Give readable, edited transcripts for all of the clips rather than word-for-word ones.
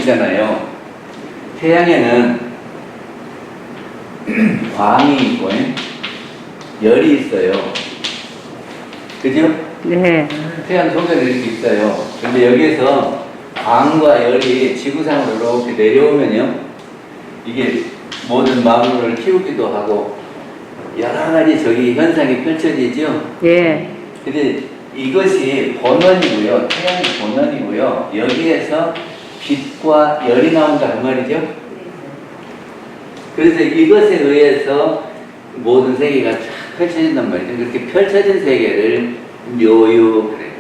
있잖아요. 태양에는 광이 있고 열이 있어요. 그죠? 네. 태양 속에 이렇게 있어요. 근데 여기에서 광과 열이 지구상으로 이렇게 내려오면요, 이게 모든 만물을 키우기도 하고 여러 가지 저기 현상이 펼쳐지죠. 예. 근데 이것이 본원이고요. 태양이 본원이고요. 여기에서 빛과 열이 나온다 그 말이죠. 그래서 이것에 의해서 모든 세계가 쫙 펼쳐진단 말이죠. 그렇게 펼쳐진 세계를 묘유 그래요.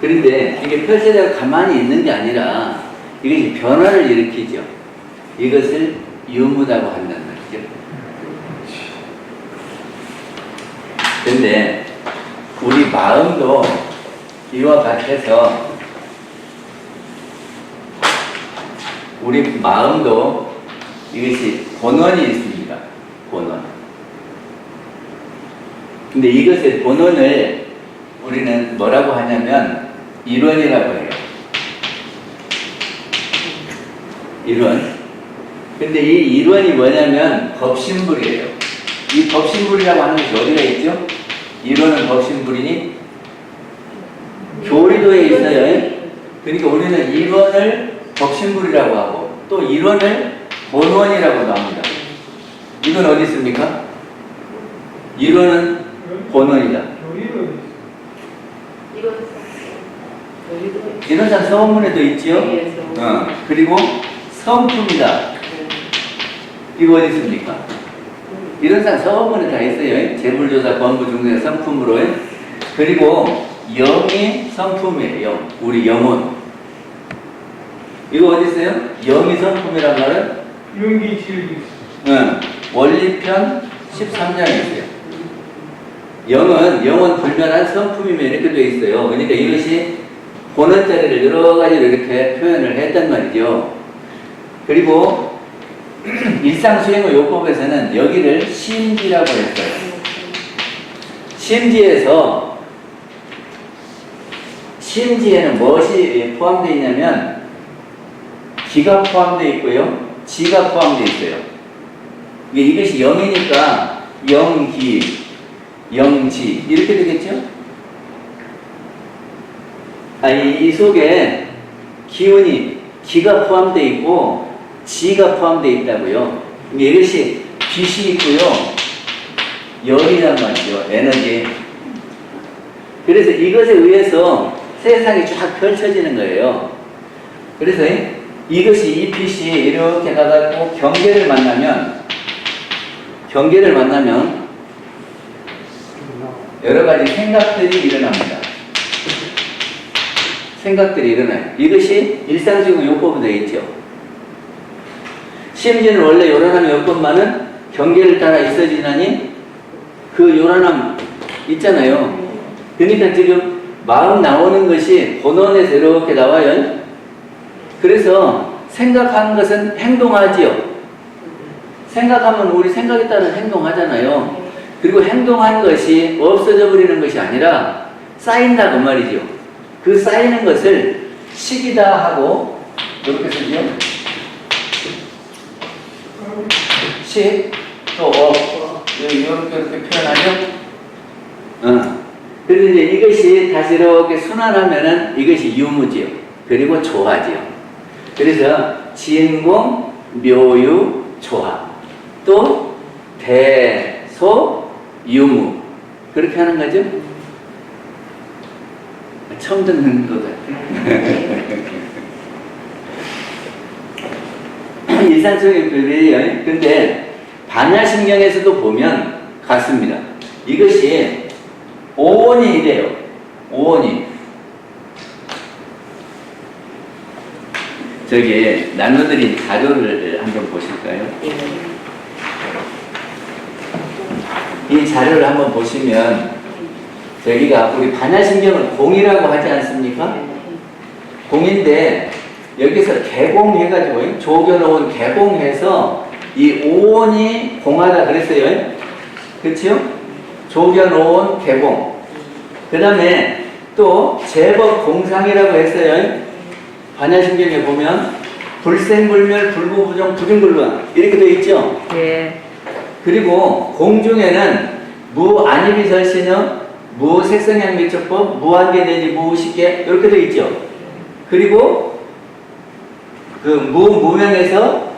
그런데 이게 펼쳐져 가만히 있는 게 아니라 이것이 변화를 일으키죠. 이것을 유무라고 한단 말이죠. 근데 우리 마음도 이와 같아서 우리 마음도 이것이 본원이 있습니다. 본원. 근데 이것의 본원을 우리는 뭐라고 하냐면 일원이라고 해요. 일원. 근데 이 일원이 뭐냐면 법신불이에요. 이 법신불이라고 하는 것이 어디가 있죠? 일원은 법신불이니 교리도에 있어요. 그러니까 우리는 일원을 법신불이라고 하고 또 일원을 본원이라고도 합니다. 이건 어디 있습니까? 일원은 본원이다. 이런 서원문에도 있지요. 그리고 성품이다. 이거 어디 있습니까? 이런 서원문에 다 있어요. 재물조사 권부 중세 성품으로. 그리고 영이 성품이에요. 우리 영혼. 이거 어디 있어요? 영이 성품이란 말은? 용기질기. 원리편 13장에 있어요. 영은 불변한 성품이면 이렇게 되어 있어요. 그러니까 이것이 본원자리를 여러 가지로 이렇게 표현을 했단 말이죠. 그리고 일상수행의 요법에서는 여기를 심지라고 했어요. 심지에는 무엇이 포함되어 있냐면 기가 포함되어 있고요. 지가 포함되어 있어요. 이것이 영이니까 영기, 영지 이렇게 되겠죠? 이 속에 기운이 기가 포함되어 있고 지가 포함되어 있다고요. 이것이 빛이 있고요. 열이란 말이죠. 에너지. 그래서 이것에 의해서 세상이 쫙 펼쳐지는 거예요. 그래서 이것이 이 빛이 이렇게 가갖고 경계를 만나면 여러 가지 생각들이 일어납니다. 생각들이 일어나요. 이것이 일상적인 요법으로 되어 있죠. 심지어는 원래 요란함의 요법만은 경계를 따라 있어지나니 그 요란함 있잖아요. 그러니까 지금 마음 나오는 것이 본원에서 이렇게 나와요. 그래서 생각하는 것은 행동하지요. 생각하면 우리 생각에 따라 행동하잖아요. 그리고 행동한 것이 없어져 버리는 것이 아니라 쌓인다 그 말이죠. 그 쌓이는 것을 식이다 하고 이렇게 쓰죠. 식, 또 이렇게 표현하죠. 그래서 이제 이것이 다시 이렇게 순환하면은 이것이 유무지요. 그리고 조화지요. 그래서 진공, 묘유, 조화. 또 대소, 유무. 그렇게 하는 거죠. 처음 듣는 것 같아요. 일상적인 표현이에요. 근데 반야신경에서도 보면 같습니다. 이것이 오온이 이래요. 오온이. 저기 나눠드린 자료를 한번 보실까요? 이 자료를 한번 보시면 저기가 우리 반야신경을 공이라고 하지 않습니까? 공인데 여기서 개공해가지고 조견오온 개공해서 이 오온이 공하다 그랬어요. 그렇죠? 조견오온 개공. 그 다음에 또 제법 공상이라고 했어요. 반야신경에 보면 불생불멸, 불구부정, 부중불방 이렇게 되어 있죠. 예. 그리고 공중에는 무안입이설신음, 무색성향미처법, 무한계 내지 무식계 이렇게 되어 있죠. 그리고 그 무명에서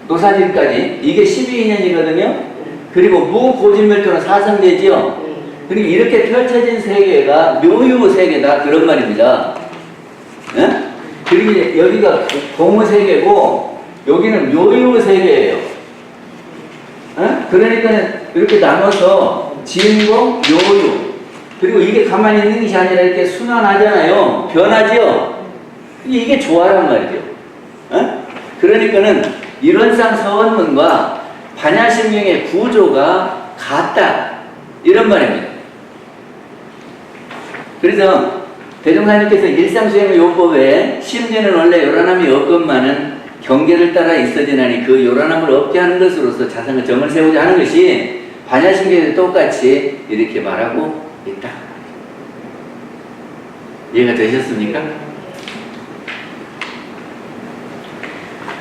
노사진까지 이게 12인연이거든요. 그리고 무고진멸토는 사성제지요. 그리고 이렇게 펼쳐진 세계가 묘유세계다 그런 말입니다. 예? 그리고 이제 여기가 공무세계고 여기는 묘유세계예요. 예? 그러니까 이렇게 나눠서 진공, 묘유. 그리고 이게 가만히 있는 것이 아니라 이렇게 순환하잖아요. 변하죠. 이게 조화란 말이죠. 예? 그러니까는 이론상 서원문과 반야심경의 구조가 같다 이런 말입니다. 그래서 대종사님께서 일상수행의 요법에 심지는 원래 요란함이 없건만은 경계를 따라 있어지나니 그 요란함을 없게 하는 것으로서 자성의 정을 세우자 하는 것이 반야심경에도 똑같이 이렇게 말하고 있다. 이해가 되셨습니까?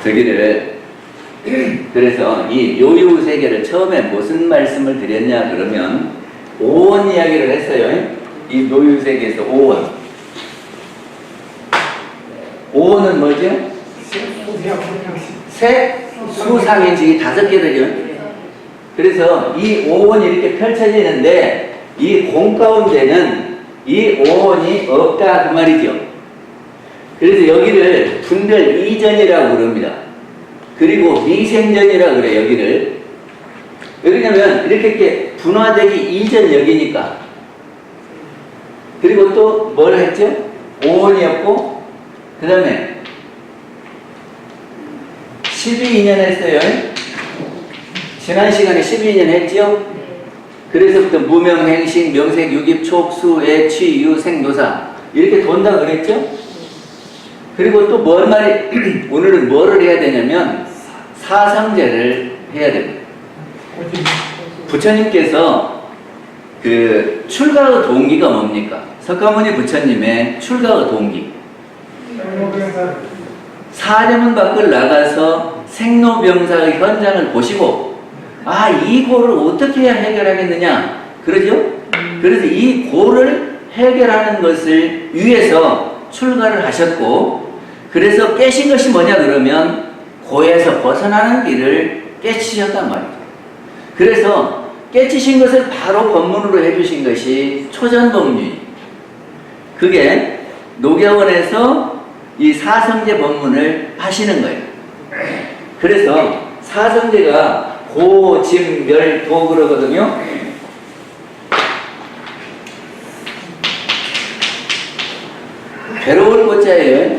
저기를 그래서 이 요유 세계를 처음에 무슨 말씀을 드렸냐 그러면 오원 이야기를 했어요. 이 묘유 세계에서 오원. 오원은 뭐죠? 색, 수, 상행식이 5개 되죠. 그래서 이 오원이 이렇게 펼쳐지는데 이 공 가운데는 이 오원이 없다 그 말이죠. 그래서 여기를 분별 이전이라고 그럽니다. 그리고 미생전이라고 그래 여기를. 왜냐면 이렇게 분화되기 이전 여기니까. 그리고 또 뭘 했죠? 오원이었고 그 다음에 12인연 했어요. 지난 시간에 12인연 했죠? 그래서부터 무명행식, 명색, 유깁, 촉수, 애, 취, 유, 생, 노사 이렇게 돈다 그랬죠? 그리고 또 뭔 말이 오늘은 뭐를 해야 되냐면 사상제를 해야 됩니다. 부처님께서 그 출가의 동기가 뭡니까? 석가모니 부처님의 출가의 동기. 사대문 밖을 나가서 생로병사의 현장을 보시고 아, 이 고를 어떻게 해야 해결하겠느냐 그러죠? 그래서 이 고를 해결하는 것을 위해서 출가를 하셨고 그래서 깨신 것이 뭐냐 그러면 고에서 벗어나는 길을 깨치셨단 말이죠. 그래서 깨치신 것을 바로 법문으로 해주신 것이 초전법문이 그게 녹야원에서 이 사성제 법문을 하시는 거예요. 그래서 사성제가 고, 진, 멸, 도 그러거든요. 괴로울 꽃자예요.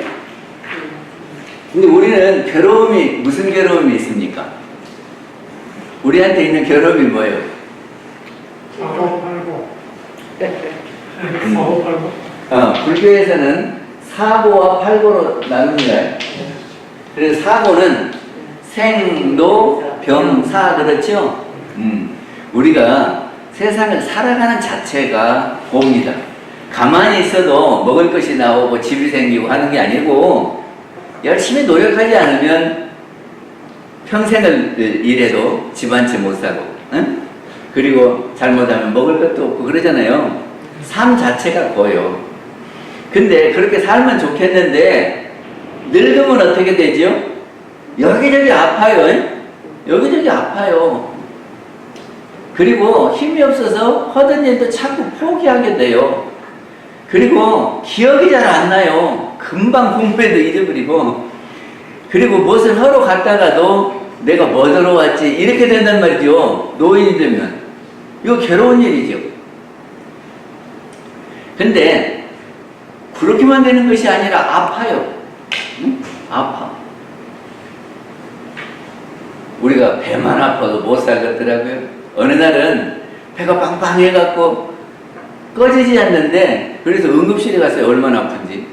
근데 우리는 괴로움이 무슨 괴로움이 있습니까? 우리한테 있는 괴로움이 뭐예요? 사고 팔고. 불교에서는 사고와 팔고로 나눕니다. 그래서 사고는 생로 병사 그렇죠? 우리가 세상을 살아가는 자체가 고입니다. 가만히 있어도 먹을 것이 나오고 집이 생기고 하는 게 아니고 열심히 노력하지 않으면 평생을 일해도 집 한 채 못 사고 응? 그리고 잘못하면 먹을 것도 없고 그러잖아요. 삶 자체가 고요. 근데 그렇게 살면 좋겠는데 늙으면 어떻게 되죠? 여기저기 아파요. 여기저기 아파요. 그리고 힘이 없어서 하던 일도 자꾸 포기하게 돼요. 그리고 기억이 잘 안 나요. 금방 공부해도 잊어버리고. 그리고 무엇을 하러 갔다가도 내가 뭐 들어왔지 이렇게 된단 말이죠. 노인이 되면. 이거 괴로운 일이죠. 근데 그렇게만 되는 것이 아니라 아파요. 응? 아파. 우리가 배만 아파도 못 살겠더라고요. 어느 날은 배가 빵빵해갖고 꺼지지 않는데 그래서 응급실에 갔어요. 얼마나 아픈지.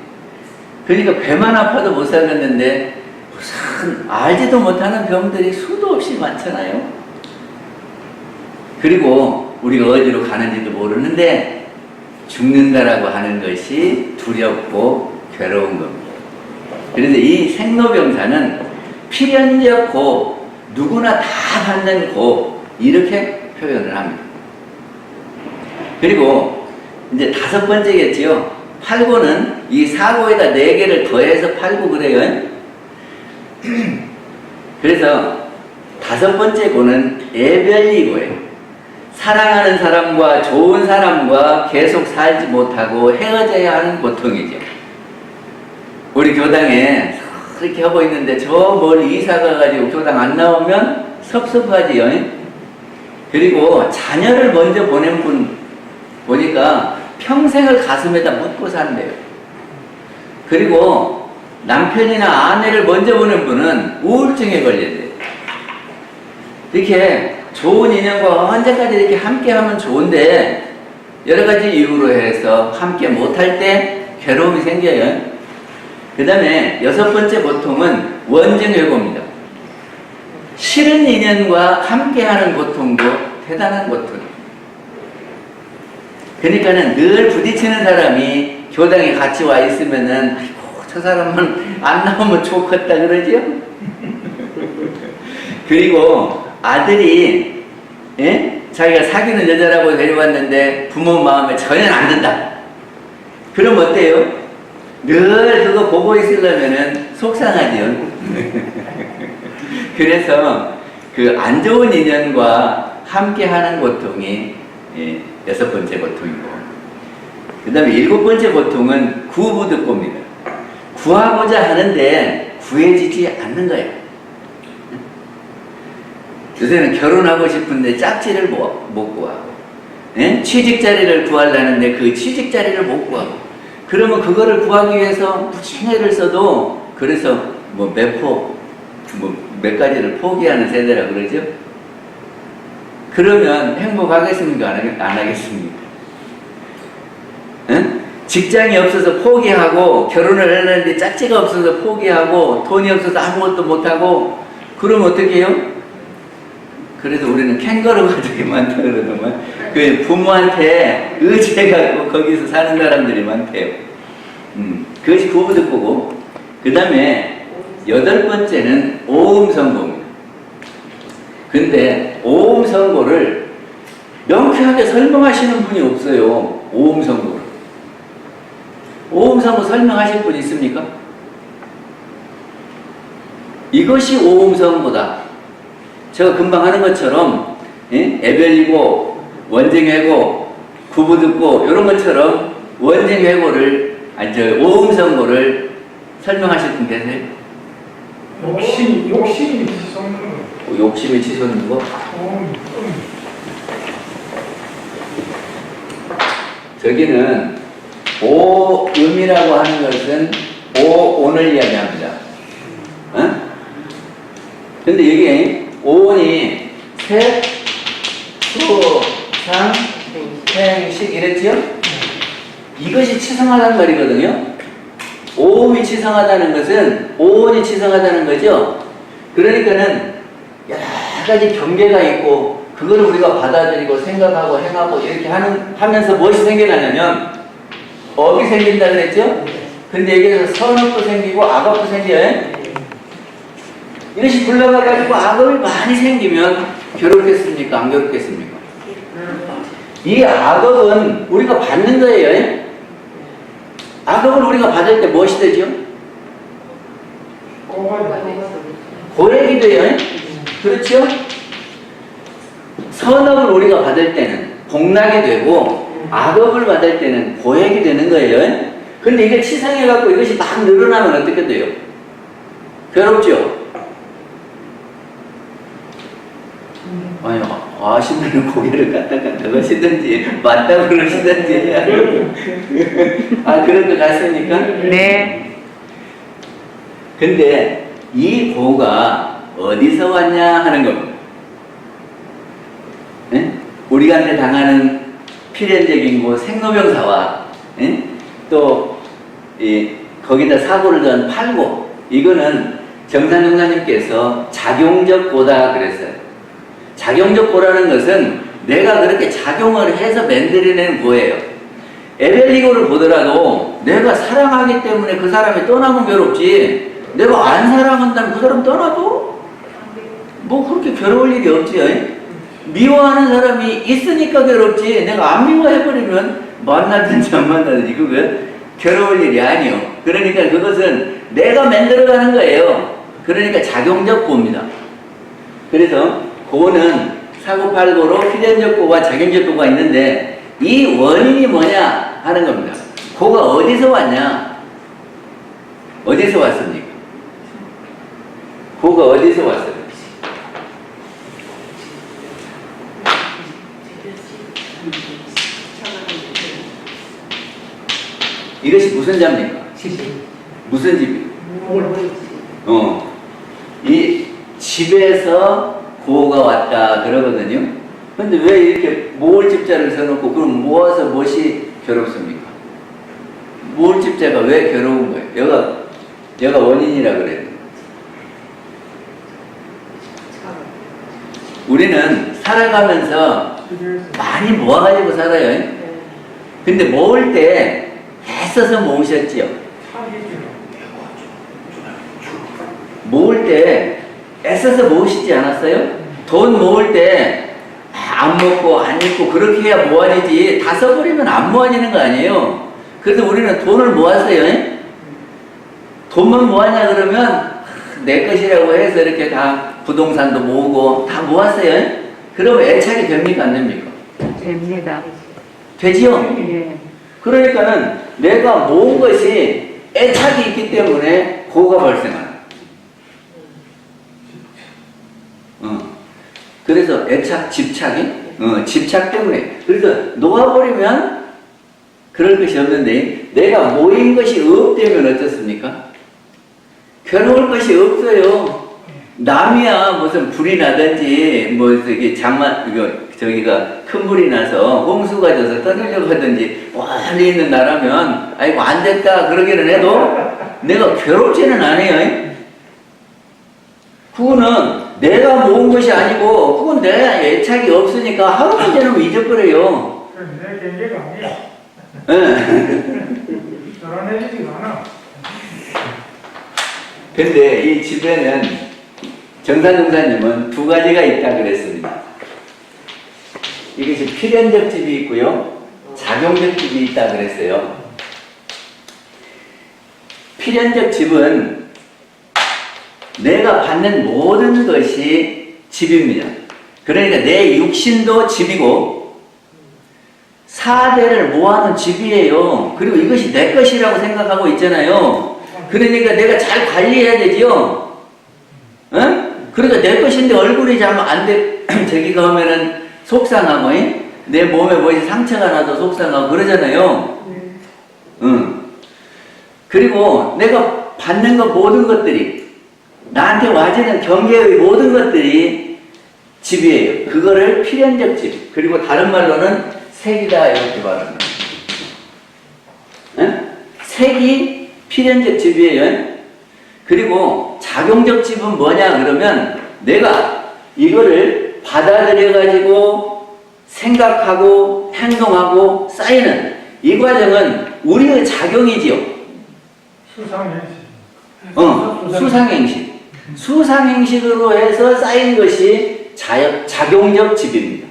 그러니까 배만 아파도 못 살겠는데 무슨 알지도 못하는 병들이 수도 없이 많잖아요. 그리고 우리가 어디로 가는지도 모르는데 죽는다라고 하는 것이 두렵고 괴로운 겁니다. 그래서 이 생로병사는 필연적 고, 누구나 다 받는 고, 이렇게 표현을 합니다. 그리고 이제 다섯 번째겠지요. 팔고는 이 사고에다 네 개를 더해서 팔고 그래요. 그래서 다섯 번째 고는 애별이고예요. 사랑하는 사람과 좋은 사람과 계속 살지 못하고 헤어져야 하는 고통이죠. 우리 교당에 이렇게 하고 있는데 저 멀리 이사 가가지고 교당 안 나오면 섭섭하지요. 그리고 자녀를 먼저 보낸 분 보니까 평생을 가슴에다 묻고 산대요. 그리고 남편이나 아내를 먼저 보낸 분은 우울증에 걸린대요. 이렇게 좋은 인연과 언제까지 이렇게 함께 하면 좋은데 여러 가지 이유로 해서 함께 못할 때 괴로움이 생겨요. 그 다음에 여섯 번째 고통은 원증회고입니다. 싫은 인연과 함께 하는 고통도 대단한 고통이에요. 그러니까는 늘 부딪히는 사람이 교당에 같이 와 있으면은, 아이고, 저 사람은 안 나오면 좋겠다 그러지요? 그리고 아들이, 예? 자기가 사귀는 여자라고 데려왔는데 부모 마음에 전혀 안 든다. 그럼 어때요? 늘 그거 보고 있으려면은 속상하지요. 그래서 그 안 좋은 인연과 함께 하는 고통이, 예, 여섯 번째 고통이고, 그 다음에 일곱 번째 고통은 구부득고입니다. 구하고자 하는데 구해지지 않는 거예요. 요새는 결혼하고 싶은데 짝지를 못 구하고, 예? 취직 자리를 구하려는데 그 취직 자리를 못 구하고, 그러면 그거를 구하기 위해서 무슨 애를 써도, 그래서 뭐 몇 가지를 포기하는 세대라 그러죠? 그러면 행복하겠습니까? 안 하겠습니까? 응? 직장이 없어서 포기하고, 결혼을 하려는데 짝지가 없어서 포기하고, 돈이 없어서 아무것도 못하고, 그러면 어떻게 해요? 그래서 우리는 캥거루 가족이 많다 그러더만, 그 부모한테 의지해가지고 거기서 사는 사람들이 많대요. 그것이 구부득고고, 그 다음에 여덟 번째는 오음선고입니다. 근데 오음선고를 명쾌하게 설명하시는 분이 없어요. 오음선고를. 오음선고 설명하실 분 있습니까? 이것이 오음선고다. 제가 금방 하는 것처럼, 예? 애별이고 원증회고 구부득고 이런 것처럼 원증회고를, 오음선고를 설명하실 분 계세요? 욕심이 치솟는 거. 욕심이 치솟는 거? 저기는 오음이라고 하는 것은 오온을 이야기합니다. 어? 근데 이게 오온이 색, 수, 상, 행, 식 이랬지요? 이것이 치성하다는 말이거든요. 오음이 치성하다는 것은 오온이 치성하다는 거죠. 그러니까는 여러 가지 경계가 있고 그거를 우리가 받아들이고 생각하고 행하고 이렇게 하면서 무엇이 생겨나냐면 업이 생긴다 그랬죠? 근데 여기에서 선업도 생기고 악업도 생겨요. 이것이 굴러가가지고 악업이 많이 생기면 괴롭겠습니까? 안 괴롭겠습니까? 이 악업은 우리가 받는 거예요. 악업을 우리가 받을 때 무엇이 되죠? 고액이 돼요. 그렇죠? 선업을 우리가 받을 때는 복락이 되고 악업을 받을 때는 고액이 되는 거예요. 근데 이게 치상해갖고 이것이 막 늘어나면 어떻게 돼요? 괴롭죠? 아니, 아시면 고개를 까딱까딱 하시든지 맞다고 그러시든지 그럴 것 같습니까? 네. 근데 이 고가 어디서 왔냐 하는 겁니다. 네? 우리한테 당하는 필연적인 고 생로병사와 또 거기다 사고를 던 팔고, 이거는 정산용사님께서 작용적 고다 그랬어요. 작용적 고라는 것은 내가 그렇게 작용을 해서 만들어낸 고예요. 에벨리고를 보더라도 내가 사랑하기 때문에 그 사람이 떠나면 괴롭지, 내가 안 사랑한다면 그 사람 떠나도 뭐 그렇게 괴로울 일이 없지. 미워하는 사람이 있으니까 괴롭지, 내가 안 미워해버리면 만나든지 안 만나든지 그거 괴로울 일이 아니요. 그러니까 그것은 내가 만들어가는 거예요. 그러니까 작용적 고입니다. 그래서 고는 사고팔고로 필연적 고와 작용적 고가 있는데, 이 원인이 뭐냐 하는 겁니다. 고가 어디서 왔냐? 어디서 왔습니까? 고가 어디서 왔어요? 이것이 무슨 자입니까? 무슨 집이에요? 이 집에서 고가 왔다 그러거든요. 근데 왜 이렇게 모을집자를 써놓고, 그럼 모아서 무엇이 괴롭습니까? 모을집자가 왜 괴로운 거예요? 여가 원인이라 그래요. 우리는 살아가면서 많이 모아가지고 살아요. 근데 모을 때 애써서 모으셨지요? 모을 때 애써서 모으시지 않았어요? 돈 모을 때 안 먹고 안 입고 그렇게 해야 모아지지, 다 써버리면 안 모아지는 거 아니에요? 그래서 우리는 돈을 모았어요. 돈만 모았냐 그러면 내 것이라고 해서 이렇게 다 부동산도 모으고 다 모았어요. 그러면 애착이 됩니까 안 됩니까? 됩니다. 되지요? 예. 그러니까는 내가 모은 것이 애착이 있기 때문에 고가 발생하는. 그래서 애착, 집착이? 집착 때문에. 그래서 놓아버리면 그럴 것이 없는데, 내가 모인 것이 없다면 어떻습니까? 괴로울 것이 없어요. 남이야 무슨 불이 나든지, 뭐 저기 저기가 큰 불이 나서 홍수가 져서 떠들려고 하든지 멀리 있는 나라면 아이고 안 됐다 그러기는 해도 내가 괴롭지는 않아요. 그거는 내가 모은 것이 아니고, 그건 내 애착이 없으니까 하루만 지나면 잊어버려요. 내 경계가 아니야. 드러내지가 않아. 근데 이 집에는 정사님은 두 가지가 있다 그랬습니다. 이것이 필연적 집이 있고요, 작용적 집이 있다 그랬어요. 필연적 집은 내가 받는 모든 것이 집입니다. 그러니까 내 육신도 집이고 사대를 모아놓은 집이에요. 그리고 이것이 내 것이라고 생각하고 있잖아요. 그러니까 내가 잘 관리해야 되지요. 그러니까 내 것인데 얼굴이 잘 안 돼, 저기가 오면은 속상하고, 내 몸에 뭐지 상처가 나도 속상하고 그러잖아요. 그리고 내가 받는 것 모든 것들이, 나한테 와지는 경계의 모든 것들이 집이에요. 그거를 필연적 집, 그리고 다른 말로는 색이다 이렇게 말합니다. 색이 필연적 집이에요. 그리고 작용적 집은 뭐냐 그러면, 내가 이거를 받아들여 가지고 생각하고 행동하고 쌓이는 이 과정은 우리의 작용이지요. 수상행식. 수상행식으로 해서 쌓인 것이 작용적 집입니다.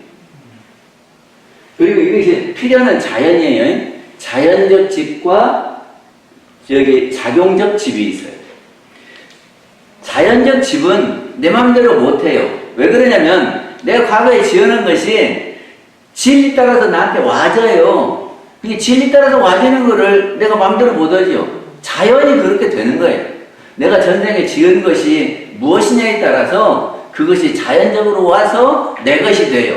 그리고 이것이 필연은 자연이에요. 자연적 집과 여기 작용적 집이 있어요. 자연적 집은 내 마음대로 못해요. 왜 그러냐면 내가 과거에 지어놓은 것이 진리 따라서 나한테 와져요. 근데 진리 따라서 와지는 거를 내가 마음대로 못하지요. 자연이 그렇게 되는 거예요. 내가 전생에 지은 것이 무엇이냐에 따라서 그것이 자연적으로 와서 내 것이 돼요.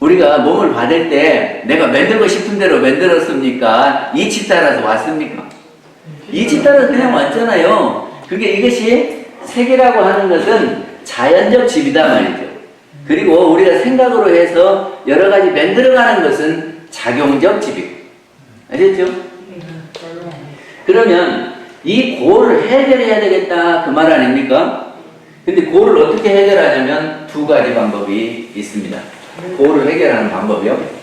우리가 몸을 받을 때 내가 만들고 싶은 대로 만들었습니까? 이치 따라서 왔습니까? 이치 따라서 그냥 왔잖아요. 이것이 색이라고 하는 것은 자연적 집이다 말이죠. 그리고 우리가 생각으로 해서 여러 가지 만들어가는 것은 작용적 집이고. 아셨죠? 그러면 이 고를 해결해야 되겠다 그 말 아닙니까? 근데 고를 어떻게 해결하냐면 두 가지 방법이 있습니다. 그거를 해결하는 방법이요.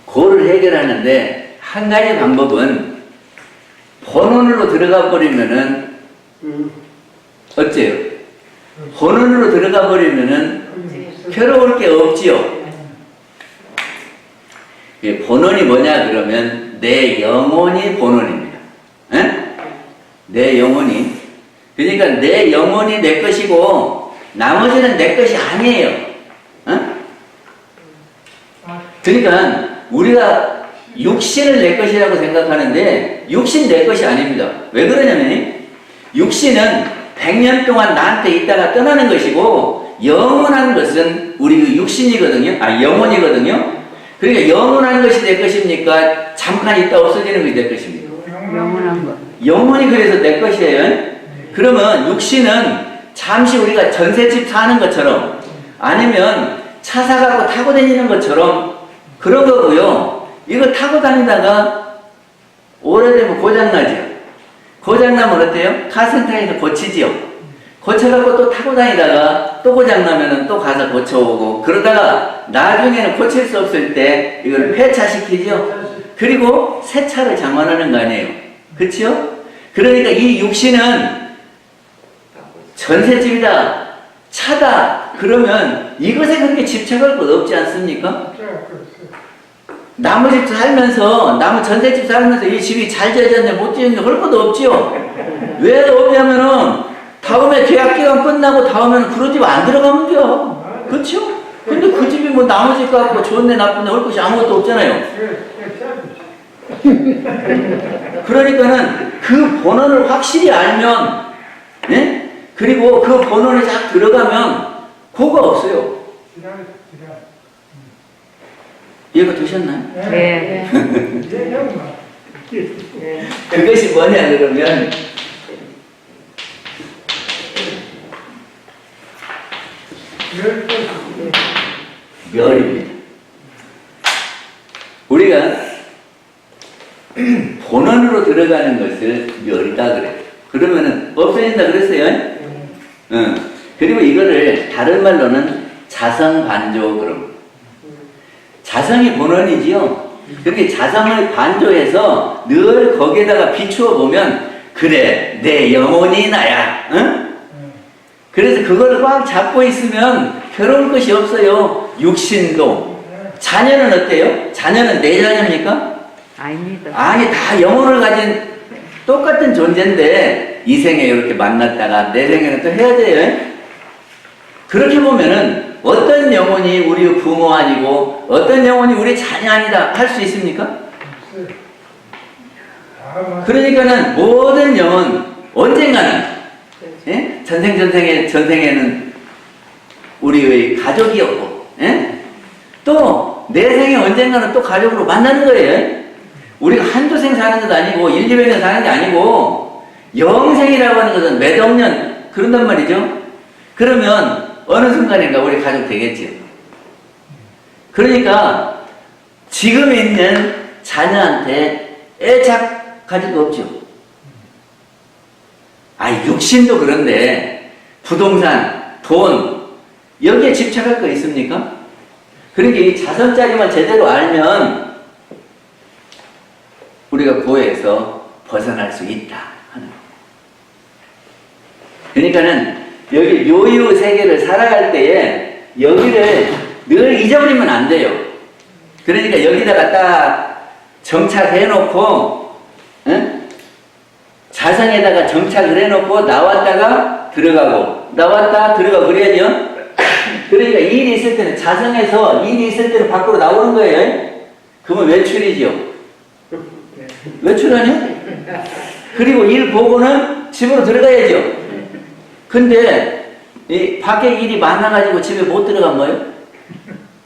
그거를 해결하는데 한 가지 방법은 본원으로 들어가 버리면은 어째요? 본원으로 들어가 버리면은 괴로울 게 없지요. 본원이 뭐냐 그러면 내 영혼이 본원입니다. 에? 내 영혼이. 그러니까 내 영혼이 내 것이고 나머지는 내 것이 아니에요. 에? 그러니까 우리가 육신을 내 것이라고 생각하는데 육신 내 것이 아닙니다. 왜 그러냐면 육신은 100년 동안 나한테 있다가 떠나는 것이고 영원한 것은 우리 육신이거든요. 영혼이거든요. 그러니까 영원한 것이 내 것입니까? 잠깐 있다 없어지는 것이 내 것입니까? 영원한 것. 영혼이 그래서 내 것이에요. 그러면 육신은 잠시 우리가 전셋집 사는 것처럼 아니면 차 사갖고 타고 다니는 것처럼 그런 거고요. 이거 타고 다니다가 오래되면 고장나죠. 고장나면 어때요? 카센터에서 고치지요. 고쳐갖고 또 타고 다니다가 또 고장나면 또 가서 고쳐오고 그러다가 나중에는 고칠 수 없을 때 이걸 폐차시키죠. 그리고 새 차를 장만하는 거 아니에요. 그치요? 그러니까 이 육신은 전셋집이다, 차다 그러면 이것에 그렇게 집착할 것 없지 않습니까? 나무 집 살면서 나무 전셋집 살면서 이 집이 잘 지어졌네 못 지었네 할 것도 없지요. 왜 없냐면은 다음에 계약 기간 끝나고 다음에는 그런 집 안 들어가면 돼요. 그렇죠? 근데 그 집이 뭐 나무 집 같고 좋네 나쁘네 할 것이 아무것도 없잖아요. 그러니까는 그 본원을 확실히 알면, 예? 그리고 그 본원에 쫙 들어가면 그거 없어요. 이해가 되셨나요? 네. 그것이 뭐냐 그러면 멸입니다. 우리가 본원으로 들어가는 것을 멸이다 그래요. 그러면은 없어진다 그랬어요. 그리고 이거를 다른 말로는 자성반조 그럼. 자성이 본원이지요. 그렇게 자성을 반조해서 늘 거기에다가 비추어 보면 그래 내 영혼이 나야. 응? 그래서 그걸 꽉 잡고 있으면 괴로울 것이 없어요. 육신도. 자녀는 어때요? 자녀는 내 자녀입니까? 아닙니다. 아니 다 영혼을 가진 똑같은 존재인데 이 생에 이렇게 만났다가 내 생에는 또 헤어져요. 그렇게 보면은 어떤 영혼이 우리 부모 아니고 어떤 영혼이 우리 자녀 아니다 할 수 있습니까? 그러니까는 모든 영혼 언젠가는 예? 전생에는 우리의 가족이었고 예? 또 내 생에 언젠가는 또 가족으로 만나는 거예요. 우리가 한두 생 사는 것도 아니고 1, 200년 사는 게 아니고 영생이라고 하는 것은 몇 억 년 그런단 말이죠. 그러면 어느 순간인가 우리 가족 되겠죠. 그러니까 지금 있는 자녀한테 애착 가질 거 없죠. 육신도 그런데 부동산, 돈 여기에 집착할 거 있습니까? 그러니까 이 자선짜리만 제대로 알면 우리가 고에서 벗어날 수 있다 하는 거. 그러니까는 여기 묘유 세계를 살아갈 때에 여기를 늘 잊어버리면 안 돼요. 그러니까 여기다가 딱 정착해 놓고 자성에다가 정착을 해 놓고 나왔다가 들어가고 나왔다 들어가고 그래야죠. 그러니까 일이 있을 때는 자성에서 일이 있을 때는 밖으로 나오는 거예요. 그러면 외출이죠. 외출하냐? 그리고 일 보고는 집으로 들어가야죠. 근데 이 밖에 일이 많아가지고 집에 못 들어가면 뭐예요?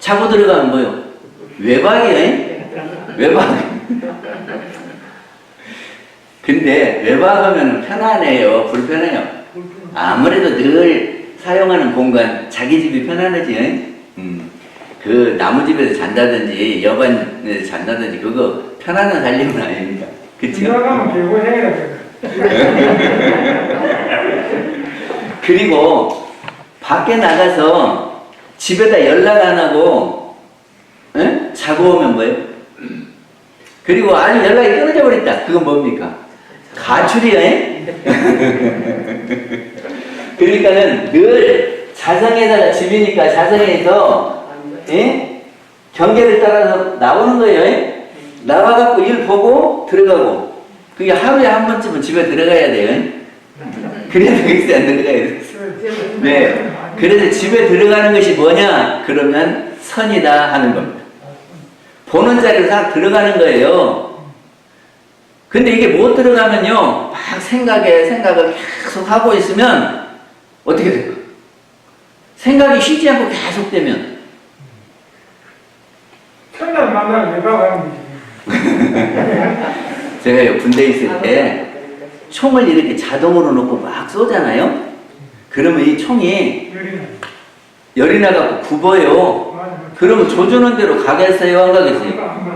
자고 들어가면 뭐예요? 외박이에요. 외박. 근데 외박하면 편안해요? 불편해요? 아무래도 늘 사용하는 공간 자기 집이 편안하지. 그 나무집에서 잔다든지 여관에서 잔다든지 그거 편안한 살림은 아닙니다. 그쵸? 지나가면 개고 해야 돼. 그리고 밖에 나가서 집에다 연락 안 하고 에? 자고 오면 뭐예요? 그리고 아주 연락이 끊어져 버렸다. 그건 뭡니까? 가출이야. 그러니까는 늘 자성에다가 집이니까 자성에서 경계를 따라서 나오는 거예요. 나와갖고 일 보고 들어가고 그게 하루에 한 번쯤은 집에 들어가야 돼요. 그래도 여기서 안 들어가야 돼요. 네. 그래서 집에 들어가는 것이 뭐냐? 그러면 선이다 하는 겁니다. 보는 자리로 딱 들어가는 거예요. 근데 이게 못 들어가면요, 막 생각을 계속 하고 있으면 어떻게 될까? 생각이 쉬지 않고 계속 되면 첫날 만나면 내가 가는 거지. 제가 군대에 있을 때 총을 이렇게 자동으로 놓고 막 쏘잖아요. 그러면 이 총이 열이 나갖고 굽어요. 그러면 조주는 대로 가겠어요, 안 가겠어요?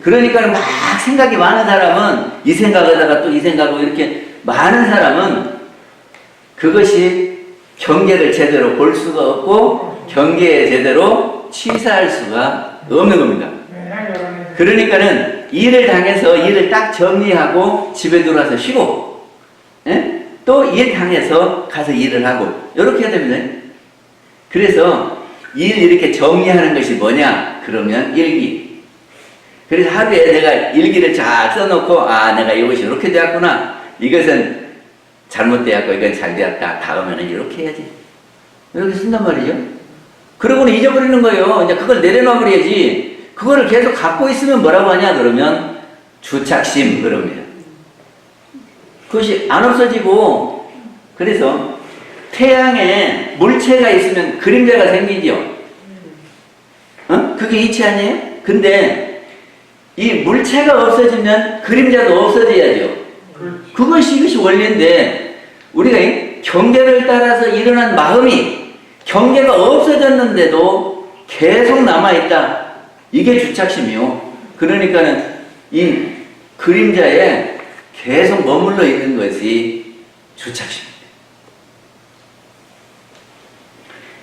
그러니까 막 생각이 많은 사람은 이 생각하다가 또 이 생각하고 이렇게 많은 사람은 그것이 경계를 제대로 볼 수가 없고 경계에 제대로 취사할 수가 없는 겁니다. 그러니까는 일을 당해서 일을 딱 정리하고 집에 들어와서 쉬고 또 일 당해서 가서 일을 하고 이렇게 해야 됩니다. 그래서 일 이렇게 정리하는 것이 뭐냐? 그러면 일기. 그래서 하루에 내가 일기를 잘 써놓고 아 내가 이것이 이렇게 되었구나. 이것은 잘못되었고 이건 잘 되었다. 다음에는 이렇게 해야지. 이렇게 쓴단 말이죠. 그러고는 잊어버리는 거예요. 이제 그걸 내려놔 버려야지. 그거를 계속 갖고 있으면 뭐라고 하냐? 그러면 주착심 그럽니다. 그것이 안 없어지고 그래서 태양에 물체가 있으면 그림자가 생기죠. 그게 이치 아니에요? 근데 이 물체가 없어지면 그림자도 없어져야죠. 이것이 원리인데 우리가 경계를 따라서 일어난 마음이 경계가 없어졌는데도 계속 남아있다. 이게 주착심이요. 그러니까는 이 그림자에 계속 머물러 있는 것이 주착심입니다.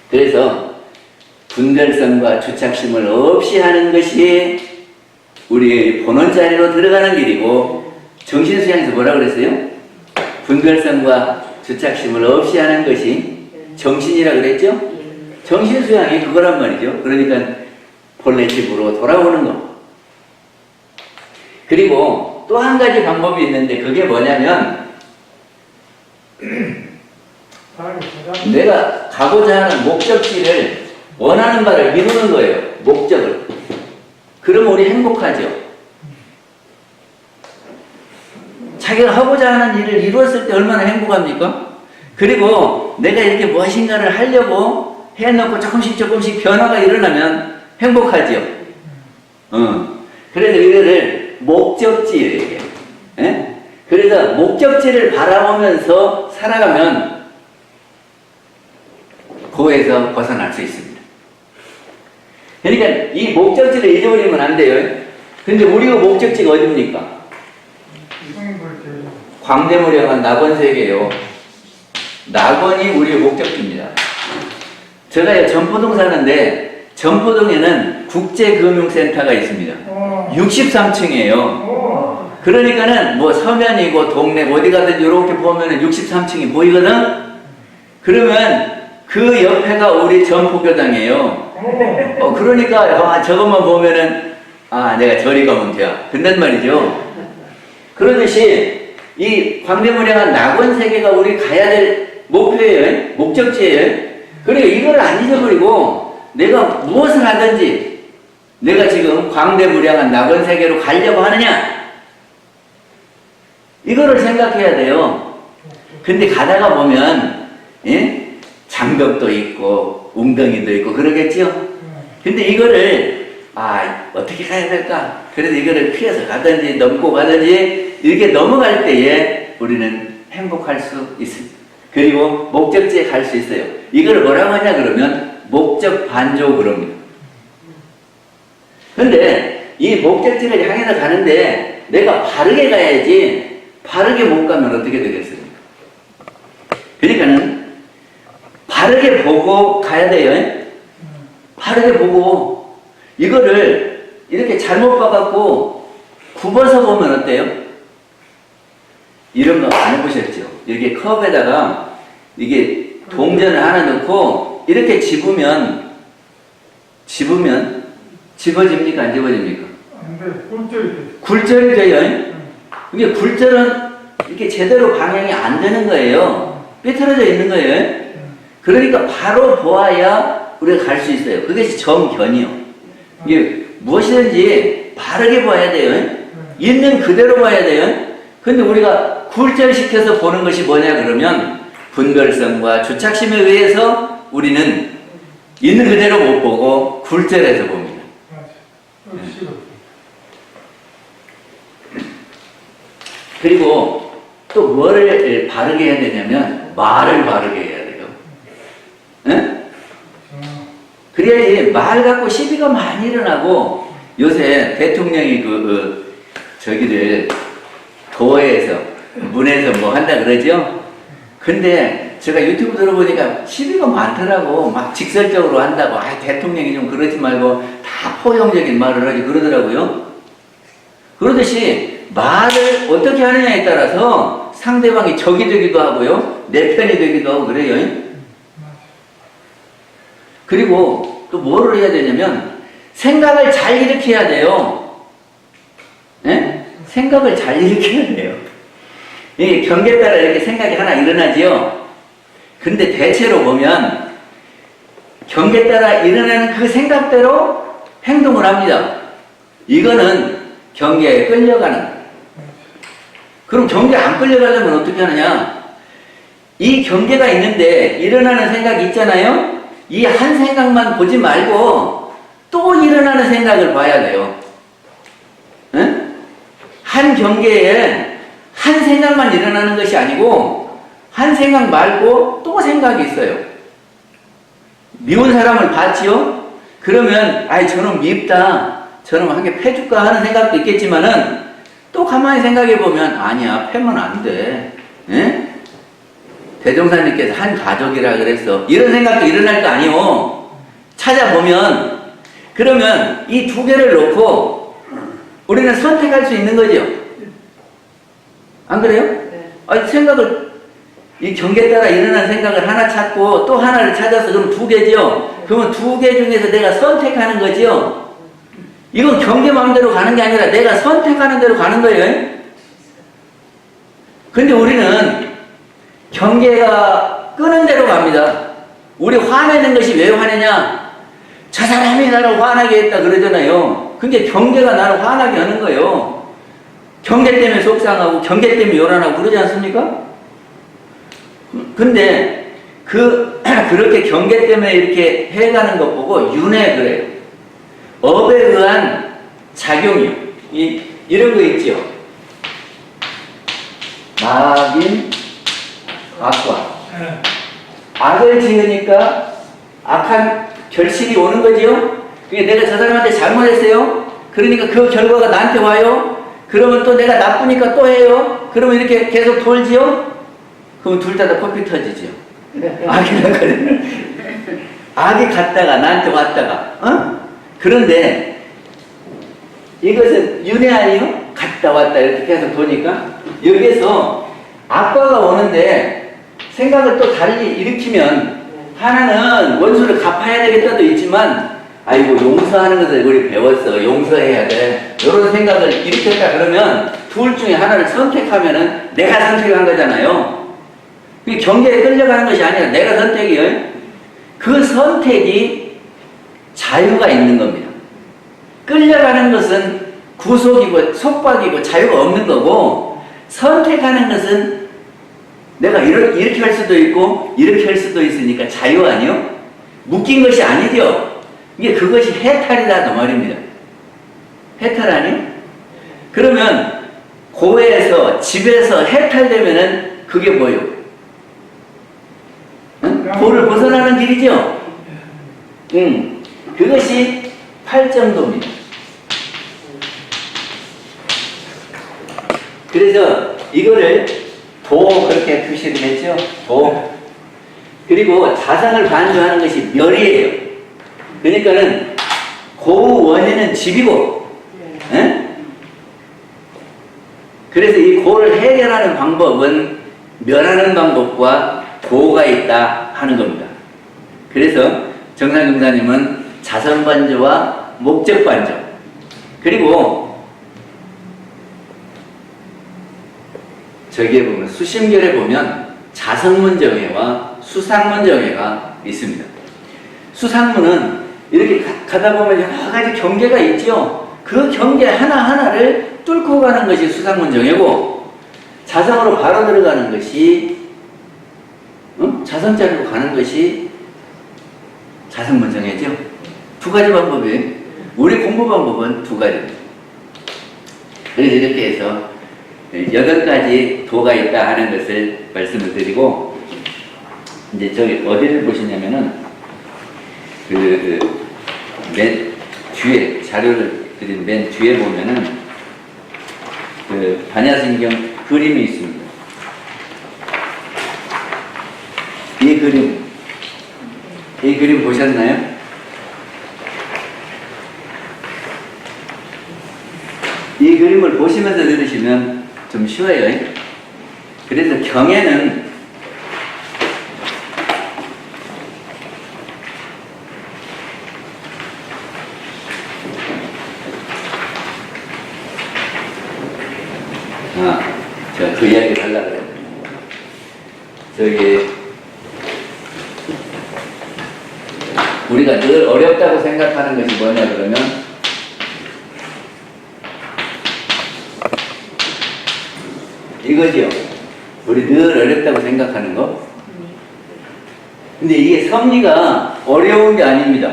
그래서 분별성과 주착심을 없이 하는 것이 우리 본원 자리로 들어가는 길이고 정신수양에서 뭐라 그랬어요? 분별성과 주착심을 없이 하는 것이 정신이라 그랬죠? 정신수양이 그거란 말이죠. 그러니까 본래 집으로 돌아오는 거. 그리고 또 한 가지 방법이 있는데 그게 뭐냐면 내가 가고자 하는 목적지를 원하는 바를 이루는 거예요. 목적을. 그러면 우리 행복하죠. 자기가 하고자 하는 일을 이루었을 때 얼마나 행복합니까? 그리고 내가 이렇게 무엇인가를 하려고 해놓고 조금씩 변화가 일어나면 행복하죠. 그래서 이거를 목적지예요, 이게. 예? 그래서 목적지를 바라보면서 살아가면 고에서 벗어날 수 있습니다. 그러니까 이 목적지를 잊어버리면 안 돼요. 근데 우리가 목적지가 어디입니까? 광대무량한 낙원세계요. 낙원이 우리의 목적지입니다. 제가 전포동 사는데 전포동에는 국제금융센터가 있습니다. 63층이에요. 그러니까는 뭐 서면이고 동네 어디 가든 이렇게 보면은 63층이 보이거든? 그러면 그 옆에가 우리 전포교당이에요. 그러니까 저것만 보면은 아 내가 저리 가면 돼요. 그런 말이죠. 그러듯이 이 광대무량한 낙원세계가 우리 가야 될 목표예요. 목적지예요. 그러니까 이걸 안 잊어버리고 내가 무엇을 하든지 내가 지금 광대무량한 낙원세계로 가려고 하느냐 이거를 생각해야 돼요. 근데 가다가 보면 장벽도 있고 웅덩이도 있고 그러겠죠. 근데 이거를 어떻게 가야 될까? 그래서 이거를 피해서 가든지 넘고 가든지 이렇게 넘어갈 때에 우리는 행복할 수 있습니다. 그리고 목적지에 갈 수 있어요. 이거를 뭐라고 하냐 그러면 목적 반조 그럽니다. 근데 이 목적지를 향해서 가는데 내가 바르게 가야지 바르게 못 가면 어떻게 되겠습니까? 그러니까는 바르게 보고 가야 돼요. 바르게 보고 이거를 이렇게 잘못 봐갖고 굽어서 보면 어때요? 이런 거 안 해보셨죠? 이렇게 컵에다가 이게 동전을 하나 넣고 이렇게 집으면 집어집니까? 안 집어집니까? 안 돼. 꿀절이 돼. 굴절이 돼요. 이게 굴절은 이렇게 제대로 방향이 안 되는 거예요. 삐뚤어져 있는 거예요. 그러니까 바로 보아야 우리가 갈 수 있어요. 그것이 정견이요. 이게 무엇이든지 바르게 봐야 돼요. 있는 그대로 봐야 돼요. 근데 우리가 굴절시켜서 보는 것이 뭐냐 그러면 분별성과 주착심에 의해서 우리는 있는 그대로 못 보고 굴절해서 봅니다. 맞아. 싫어. 그리고 또 뭐를 바르게 해야 되냐면 말을 바르게 해야 돼요. 응? 그래야지 말 갖고 시비가 많이 일어나고 요새 대통령이 저기를 도에서 문에서 뭐 한다 그러죠? 근데 제가 유튜브 들어보니까 시비가 많더라고. 막 직설적으로 한다고. 아, 대통령이 좀 그러지 말고 다 포용적인 말을 하지 그러더라고요. 그러듯이 말을 어떻게 하느냐에 따라서 상대방이 적이 되기도 하고요. 내 편이 되기도 하고 그래요. 그리고 또 뭐를 해야 되냐면 생각을 잘 일으켜야 돼요. 예? 생각을 잘 일으켜야 돼요. 이 경계에 따라 이렇게 생각이 하나 일어나지요. 근데 대체로 보면 경계에 따라 일어나는 그 생각대로 행동을 합니다. 이거는 경계에 끌려가는 거예요. 그럼 경계 안 끌려가려면 어떻게 하느냐? 이 경계가 있는데 일어나는 생각이 있잖아요. 이 한 생각만 보지 말고 또 일어나는 생각을 봐야 돼요. 응? 한 경계에 한 생각만 일어나는 것이 아니고 한 생각 말고 또 생각이 있어요. 미운 사람을 봤지요? 그러면 아이 저놈 밉다, 저놈 한 개 패줄까 하는 생각도 있겠지만은 또 가만히 생각해 보면 아니야, 패면 안 돼. 예? 대종사님께서 한 가족이라 그랬어. 이런 생각도 일어날 거 아니오. 찾아보면 그러면 이 두 개를 놓고 우리는 선택할 수 있는 거죠. 안 그래요? 네. 아니 생각을 이 경계에 따라 일어난 생각을 하나 찾고 또 하나를 찾아서 그럼 두 개죠. 그러면 두 개 중에서 내가 선택하는 거지요. 이건 경계 마음대로 가는 게 아니라 내가 선택하는 대로 가는 거예요. 근데 우리는 경계가 끄는 대로 갑니다. 우리 화내는 것이 왜 화내냐? 저 사람이 나를 화나게 했다 그러잖아요. 근데 경계가 나를 화나게 하는 거예요. 경계 때문에 속상하고 경계 때문에 요란하고 그러지 않습니까? 근데 그렇게 경계 때문에 이렇게 해가는 것 보고 윤회 그래요. 업에 의한 작용이요. 이런 거 있죠. 낙인, 악과. 악을 지으니까 악한 결실이 오는 거지요. 그게 내가 저 사람한테 잘못했어요. 그러니까 그 결과가 나한테 와요. 그러면 또 내가 나쁘니까 또 해요. 그러면 이렇게 계속 돌지요. 그럼 둘 다 커피 터지지요. 악이 갔다가 나한테 왔다가, 어? 그런데 이것은 윤회 아니요? 갔다 왔다 이렇게 계속 도니까 여기에서 악과가 오는데 생각을 또 달리 일으키면 하나는 원수를 갚아야 되겠다도 있지만 아이고 용서하는 것을 우리 배웠어. 용서해야 돼. 이런 생각을 일으켰다 그러면 둘 중에 하나를 선택하면은 내가 선택한 거잖아요. 경계에 끌려가는 것이 아니라 내가 선택이에요. 그 선택이 자유가 있는 겁니다. 끌려가는 것은 구속이고 속박이고 자유가 없는 거고 선택하는 것은 내가 이렇게 할 수도 있고 이렇게 할 수도 있으니까 자유 아니요? 묶인 것이 아니죠. 이게 그것이 해탈이다 그 말입니다. 해탈 아니요? 그러면 고에서 집에서 해탈되면은 그게 뭐예요? 응? 고를 벗어나는 길이죠? 그것이 팔정도입니다. 그래서 이거를 도 그렇게 표시를 했죠. 도. 그리고 자성을 반조하는 것이 멸이에요. 그러니까는 고 원인은 집이고, 예? 그래서 이 고를 해결하는 방법은 멸하는 방법과 도가 있다 하는 겁니다. 그래서 정상경사님은 자성반조와 목적반조, 그리고 저기에 보면 수심결에 보면 자성문정회와 수상문정회가 있습니다. 수상문은 이렇게 가다 보면 여러 가지 경계가 있죠. 그 경계 하나하나를 뚫고 가는 것이 수상문정회고, 자성으로 바로 들어가는 것이 자성자리로 가는 것이 자성문정회죠. 두 가지 방법이에요. 우리 공부 방법은 두 가지입니다. 그래서 이렇게 해서 8가지 도가 있다 하는 것을 말씀을 드리고, 이제 저기 어디를 보시냐면은 맨 뒤에 자료를 드린 맨 뒤에 보면은 반야신경 그림이 있습니다. 이 그림 보셨나요? 이 그림을 보시면서 들으시면 좀 쉬워요. 그래서 경에는 제가 그 이야기를 하려고 그랬는데, 저기 우리가 늘 어렵다고 생각하는 것이 뭐냐 그러면 이거죠. 우리 늘 어렵다고 생각하는 거. 근데 이게 섭리가 어려운 게 아닙니다.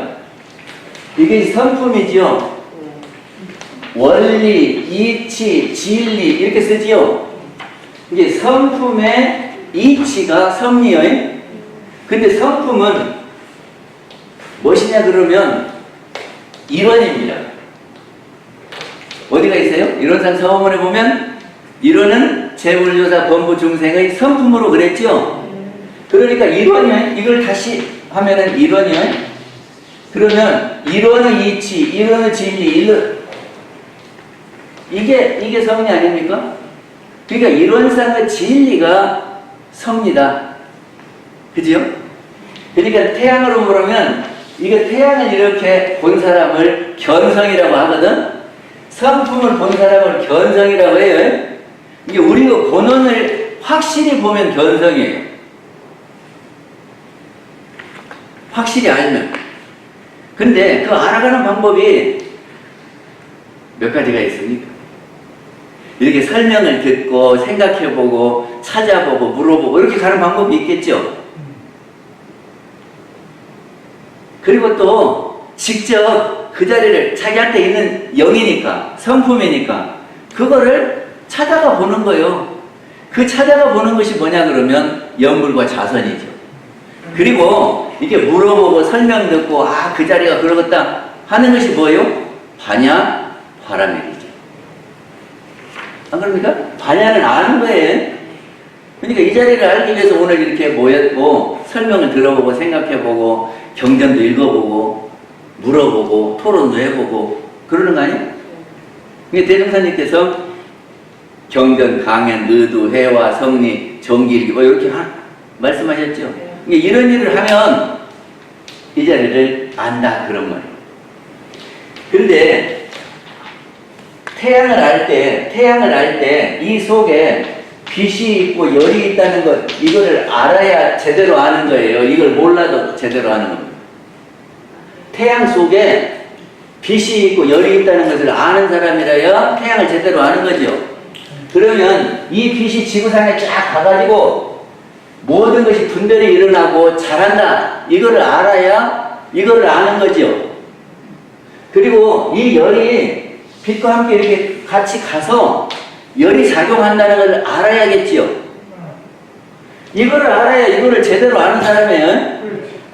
이게 성품이죠. 원리, 이치, 진리 이렇게 쓰지요. 이게 성품의 이치가 섭리예요. 근데 성품은 무엇이냐 그러면 일원입니다. 어디가 있어요? 일원상 서원문에 보면 일원은 재물조사 범부 중생의 성품으로 그랬죠. 그러니까 일원이에요. 이걸 다시 하면은 일원이에요. 그러면 일원의 이치, 일원의 진리, 일원 이게 섭리 아닙니까? 그러니까 일원상의 진리가 섭니다. 그죠? 그러니까 태양으로 보면 이거 태양을 이렇게 본 사람을 견성이라고 하거든. 성품을 본 사람을 견성이라고 해요. 이게 우리가 본원을 확실히 보면 견성이에요. 확실히 알면. 근데 그 알아가는 방법이 몇 가지가 있습니까? 이렇게 설명을 듣고 생각해보고 찾아보고 물어보고 이렇게 가는 방법이 있겠죠. 그리고 또 직접 그 자리를 자기한테 있는 영이니까 성품이니까 그거를 찾아가 보는 거예요. 그 찾아가 보는 것이 뭐냐 그러면 연불과 자선이죠. 그리고 이렇게 물어보고 설명 듣고 그 자리가 그러겠다 하는 것이 뭐예요? 반야 화라밀이죠. 안 그럽니까? 반야는 아는 거예요. 그러니까 이 자리를 알기 위해서 오늘 이렇게 모였고 설명을 들어보고 생각해보고 경전도 읽어보고 물어보고 토론도 해보고 그러는 거 아니에요? 그러니까 대종사님께서 경전, 강연, 의도, 회화, 성리, 정기일기 이렇게 말씀하셨죠. 그러니까 이런 일을 하면 이 자리를 안다 그런 말이에요. 그런데 태양을 알 때 이 속에 빛이 있고 열이 있다는 것, 이거를 알아야 제대로 아는 거예요. 이걸 몰라도 제대로 아는 겁니다. 태양 속에 빛이 있고 열이 있다는 것을 아는 사람이라야 태양을 제대로 아는 거죠. 그러면 이 빛이 지구상에 쫙 가가지고 모든 것이 분별이 일어나고 잘한다. 이거를 알아야 이거를 아는 거죠. 그리고 이 열이 빛과 함께 이렇게 같이 가서 열이 작용한다는 걸 알아야겠지요. 이거를 알아야 이거를 제대로 아는 사람이에요.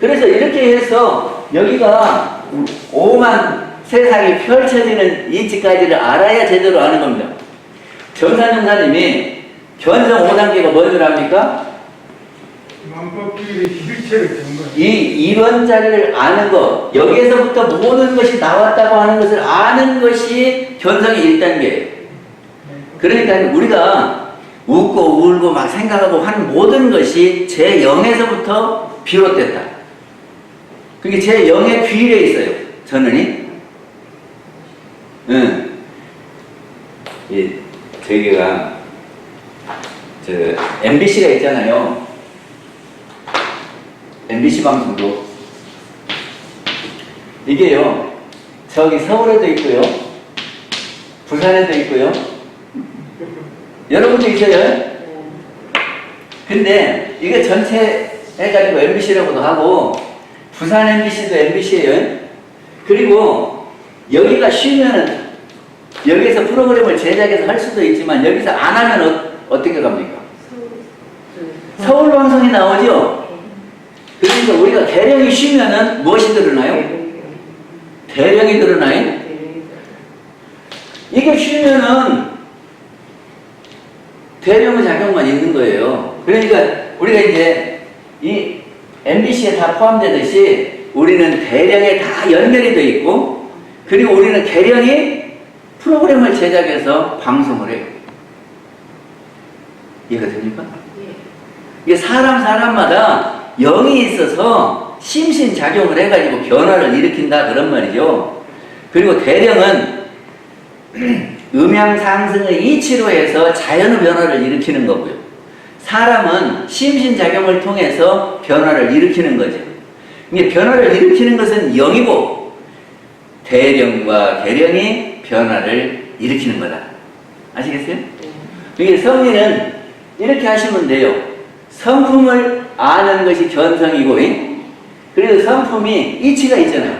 그래서 이렇게 해서 여기가 오만 세상이 펼쳐지는 이치까지를 알아야 제대로 아는 겁니다. 정산정사님이 견성 5단계가 뭔 줄 압니까? 만법기의 실체를 정말 이 2번짜리를 아는 거, 여기에서부터 모든 것이 나왔다고 하는 것을 아는 것이 견성의 1단계예요. 그러니까 우리가 웃고 울고 막 생각하고 하는 모든 것이 제 영에서부터 비롯됐다. 그게 제 영의 귀일에 있어요. 저는이. 저기가 저 MBC가 있잖아요. MBC 방송도 이게요. 저기 서울에도 있고요. 부산에도 있고요. 여러분도 있어요. 근데 이게 전체 해가지고 MBC라고도 하고 부산 MBC도 MBC예요. 그리고 여기가 쉬면은 여기서 프로그램을 제작해서 할 수도 있지만 여기서 안 하면 어떻게 갑니까? 서울 방송이 나오죠? 그러니까 우리가 대령이 쉬면은 무엇이 드러나요? 대령이 드러나요? 이게 쉬면은 대령의 작용만 있는 거예요. 그러니까 우리가 이제 이 MBC에 다 포함되듯이 우리는 대령에 다 연결이 돼 있고 그리고 우리는 대령이 프로그램을 제작해서 방송을 해요. 이해가 됩니까? 이게 사람마다 영이 있어서 심신작용을 해가지고 변화를 일으킨다 그런 말이죠. 그리고 대령은 음양상승의 이치로 해서 자연의 변화를 일으키는 거고요. 사람은 심신작용을 통해서 변화를 일으키는 거죠. 이게 변화를 일으키는 것은 영이고 대령과 계령이 변화를 일으키는 거다. 아시겠어요? 이게 성리는 이렇게 하시면 돼요. 성품을 아는 것이 견성이고 그리고 성품이 이치가 있잖아요.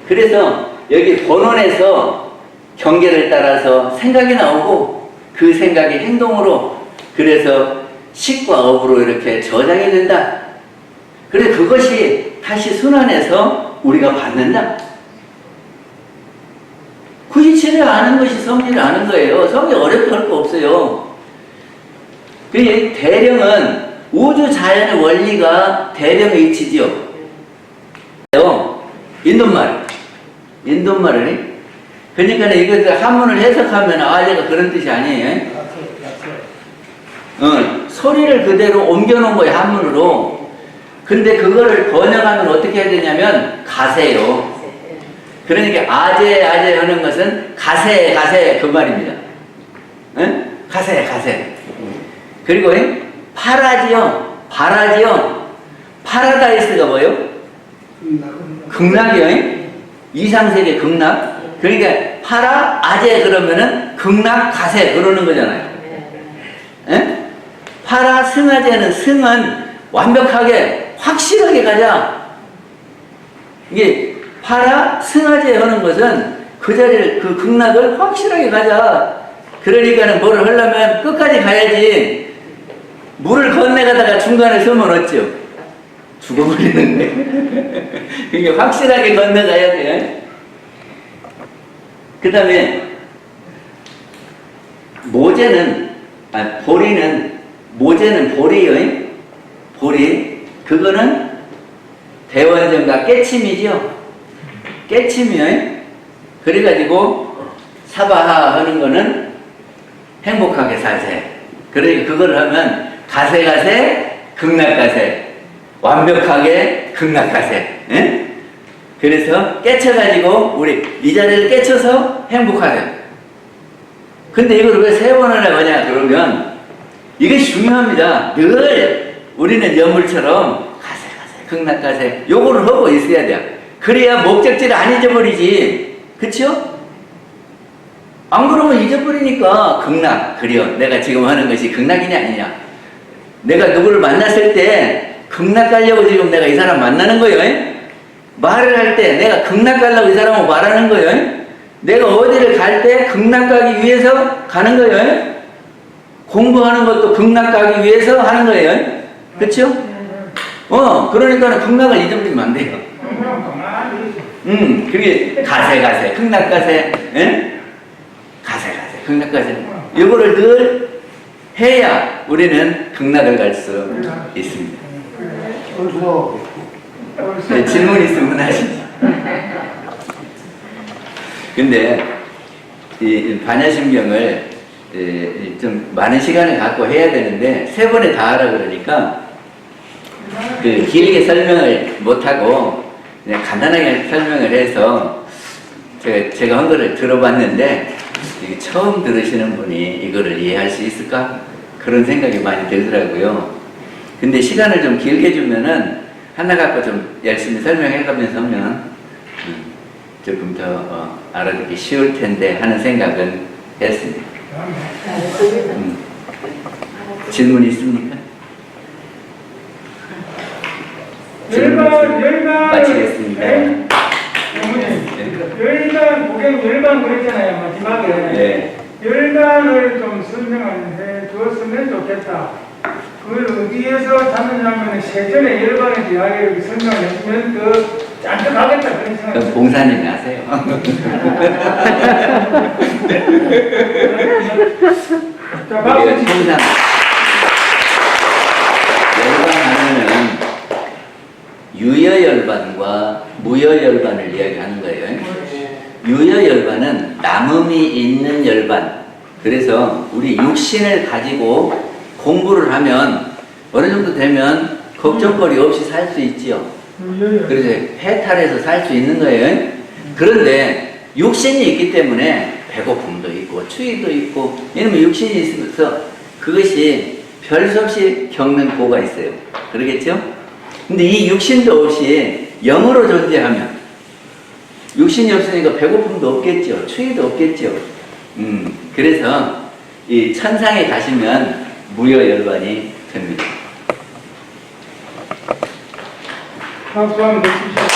그래서 여기 본원에서 경계를 따라서 생각이 나오고 그 생각이 행동으로 그래서 식과 업으로 이렇게 저장이 된다. 그래 그것이 다시 순환해서 우리가 받는다. 그 이치를 아는 것이 성리를 아는 거예요. 성리 어렵다 할 거 없어요. 그 대령은 우주 자연의 원리가 대령의 이치지요. 인도말을. 그러니까 이것을 한문을 해석하면 내가 그런 뜻이 아니에요. 소리를 그대로 옮겨놓은 거예요, 한문으로. 근데 그거를 번역하면 어떻게 해야 되냐면 가세요. 그러니까 아재 하는 것은 가세 그 말입니다. 가세. 그리고 바라지요. 파라다이스가 뭐예요? 극락이요. 이상세계 극락. 그러니까 아재 그러면은 극락 가세 그러는 거잖아요. 승아재는 승은 완벽하게 확실하게 가자. 이게 승아재 하는 것은 그 자리를 그 극락을 확실하게 가자. 그러니까는 뭐를 하려면 끝까지 가야지. 물을 건너가다가 중간에 서면 어쩌? 죽어버리는 거예요. 그게 확실하게 건너가야 돼요. 그 다음에 보리요. 보리. 그거는 대원정과 깨침이죠. 깨침이요. 그래가지고 사바하 하는 거는 행복하게 사세. 그러니까 그걸 하면 가세 극락가세. 완벽하게 극락가세. 그래서 깨쳐가지고 우리 이 자리를 깨쳐서 행복하세. 근데 이걸 왜 3번을 하냐 그러면 이게 중요합니다. 늘 우리는 연물처럼 가세 극락가세 요거를 하고 있어야 돼요. 그래야 목적지를 안 잊어버리지. 그쵸? 안 그러면 잊어버리니까 극락. 그래요. 내가 지금 하는 것이 극락이냐 아니냐. 내가 누구를 만났을 때 극락 가려고 지금 내가 이 사람 만나는 거예요. 말을 할 때 내가 극락 가려고 이 사람하고 말하는 거예요. 내가 어디를 갈 때 극락 가기 위해서 가는 거예요. 공부하는 것도 극락 가기 위해서 하는 거예요. 그렇죠? 그러니까 극락을 잊어버리면 안 돼요. 그게 가세 극락 가세. 가세 극락 가세. 이거를 늘 해야 우리는 극락을 갈 수 있습니다. 네, 질문 있으면 하시죠. 근데 이 반야심경을 좀 많은 시간을 갖고 해야 되는데 3번에 다 하라 그러니까 그 길게 설명을 못하고 그냥 간단하게 설명을 해서 제가 한 거를 들어봤는데 이게 처음 들으시는 분이 이거를 이해할 수 있을까? 그런 생각이 많이 들더라고요. 근데 시간을 좀 길게 주면은 하나 갖고 좀 열심히 설명해가면서 하면 조금 더 알아듣기 쉬울 텐데 하는 생각은 했습니다. 질문 있습니까? 마치겠습니다. 열반 고객 열반 그랬잖아요 마지막에. 네. 열반을 좀 설명을 해 주었으면 좋겠다. 그걸 어디에서 찾느냐면 세전에 열반에 이야기를 설명을 해주면 더 짠득하겠다 그런 생각이 그럼 봉사님이 하세요. 자, 박수 우리가 통상 열반하면은 유여열반과 무여열반을 이야기하는 거예요. 유여열반은 남음이 있는 열반. 그래서 우리 육신을 가지고 공부를 하면 어느 정도 되면 걱정거리 없이 살 수 있지요. 그래서 해탈해서 살 수 있는 거예요. 그런데 육신이 있기 때문에 배고픔도 있고 추위도 있고 이러면 육신이 있으면서 그것이 별 수 없이 겪는 고가 있어요. 그러겠죠? 근데 이 육신도 없이 영으로 존재하면 육신이 없으니까 배고픔도 없겠죠. 추위도 없겠죠. 그래서 이 천상에 가시면 무여열반이 됩니다. 박수 한번 주십시오.